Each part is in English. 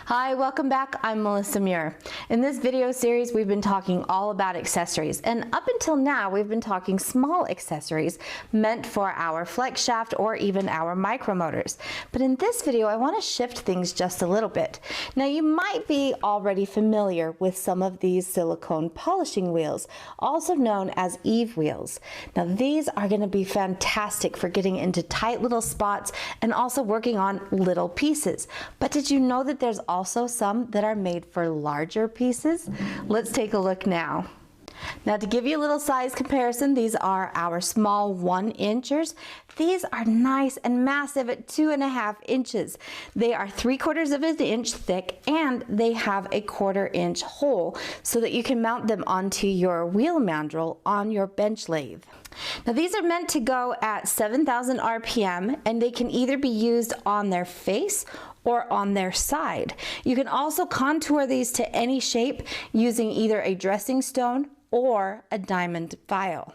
Hi, welcome back. I'm Melissa Muir. In this video series, we've been talking all about accessories, and up until now, we've been talking small accessories meant for our flex shaft or even our micromotors. But in this video, I want to shift things just a little bit. Now, you might be already familiar with some of these silicone polishing wheels, also known as Eve wheels. Now, these are going to be fantastic for getting into tight little spots and also working on little pieces. But did you know that there's also some that are made for larger pieces? Let's take a look now. Now, to give you a little size comparison, these are our small 1-inchers. These are nice and massive at 2.5 inches. They are 3/4 of an inch thick, and they have a 1/4 inch hole so that you can mount them onto your wheel mandrel on your bench lathe. Now, these are meant to go at 7,000 RPM, and they can either be used on their face or on their side. You can also contour these to any shape using either a dressing stone or a diamond file.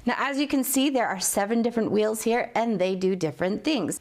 Now, as you can see, there are 7 different wheels here, and they do different things.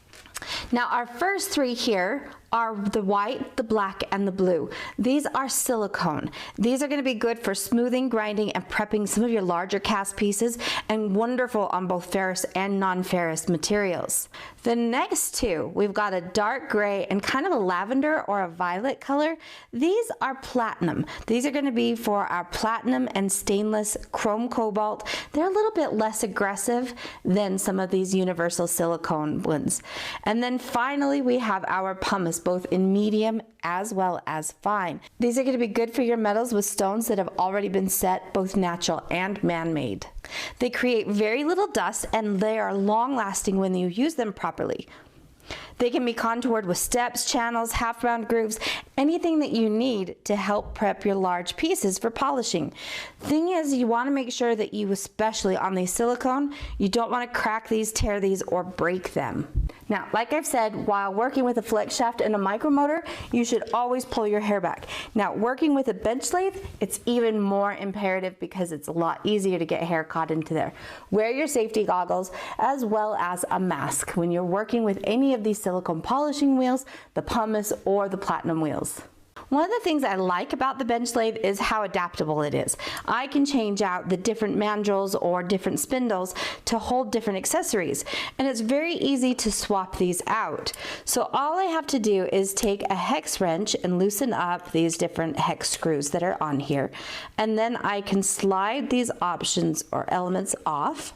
Now, our first 3 here are the white, the black, and the blue. These are silicone. These are going to be good for smoothing, grinding, and prepping some of your larger cast pieces, and wonderful on both ferrous and non-ferrous materials. The next 2, we've got a dark gray and kind of a lavender or a violet color. These are platinum. These are going to be for our platinum and stainless chrome cobalt. They're a little bit less aggressive than some of these universal silicone ones. And then finally, we have our pumice, both in medium as well as fine. These are going to be good for your metals with stones that have already been set, both natural and man-made. They create very little dust, and they are long-lasting when you use them properly. They can be contoured with steps, channels, half-round grooves, anything that you need to help prep your large pieces for polishing. Thing is, you want to make sure that you, especially on these silicone, you don't want to crack these, tear these, or break them. Now, like I've said, while working with a flex shaft and a micromotor, you should always pull your hair back. Now, working with a bench lathe, it's even more imperative because it's a lot easier to get hair caught into there. Wear your safety goggles as well as a mask when you're working with any of these silicone polishing wheels, the pumice, or the platinum wheels. One of the things I like about the bench lathe is how adaptable it is. I can change out the different mandrels or different spindles to hold different accessories, and it's very easy to swap these out. So all I have to do is take a hex wrench and loosen up these different hex screws that are on here, and then I can slide these options or elements off,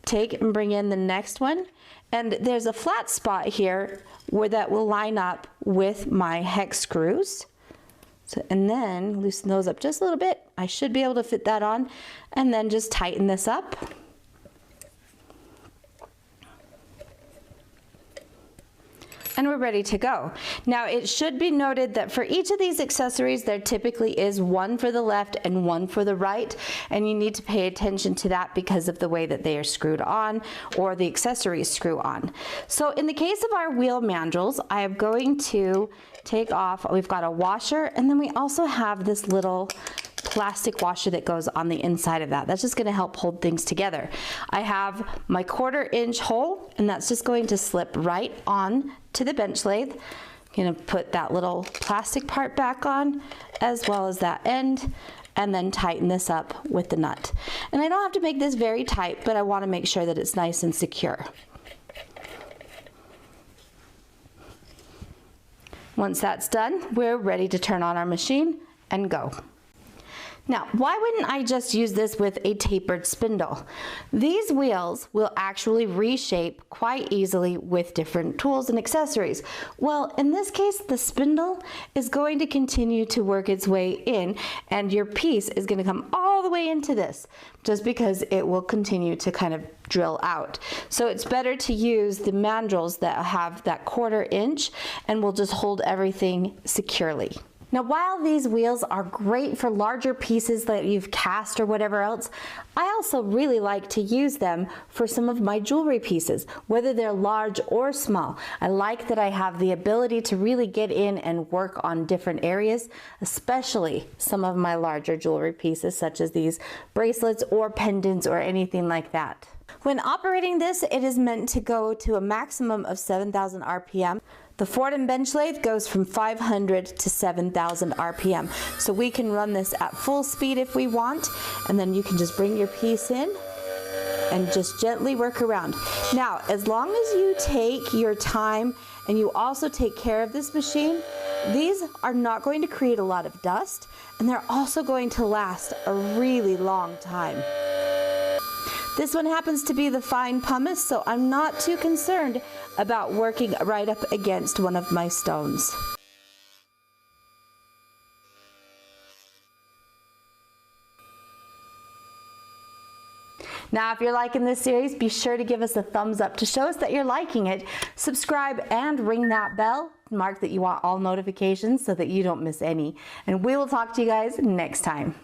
take and bring in the next one, and there's a flat spot here where that will line up with my hex screws. So, and then loosen those up just a little bit. I should be able to fit that on, and then just tighten this up. And we're ready to go. Now, it should be noted that for each of these accessories, there typically is one for the left and one for the right, and you need to pay attention to that because of the way that they are screwed on or the accessories screw on. So in the case of our wheel mandrels, I am going to take off, we've got a washer, and then we also have this little plastic washer that goes on the inside of that. That's just going to help hold things together. I have my 1/4 inch hole, and that's just going to slip right on to the bench lathe. I'm going to put that little plastic part back on as well as that end, and then tighten this up with the nut. And I don't have to make this very tight, but I want to make sure that it's nice and secure. Once that's done, we're ready to turn on our machine and go. Now, why wouldn't I just use this with a tapered spindle? These wheels will actually reshape quite easily with different tools and accessories. Well, in this case, the spindle is going to continue to work its way in, and your piece is going to come all the way into this, just because it will continue to kind of drill out. So it's better to use the mandrels that have that 1/4 inch and will just hold everything securely. Now, while these wheels are great for larger pieces that you've cast or whatever else, I also really like to use them for some of my jewelry pieces, whether they're large or small. I like that I have the ability to really get in and work on different areas, especially some of my larger jewelry pieces, such as these bracelets or pendants or anything like that. When operating this, it is meant to go to a maximum of 7,000 RPM. The Ford and bench lathe goes from 500 to 7,000 RPM. So we can run this at full speed if we want, and then you can just bring your piece in and just gently work around. Now, as long as you take your time and you also take care of this machine, these are not going to create a lot of dust, and they're also going to last a really long time. This one happens to be the fine pumice, so I'm not too concerned about working right up against one of my stones. Now, if you're liking this series, be sure to give us a thumbs up to show us that you're liking it. Subscribe and ring that bell. Mark that you want all notifications so that you don't miss any. And we will talk to you guys next time.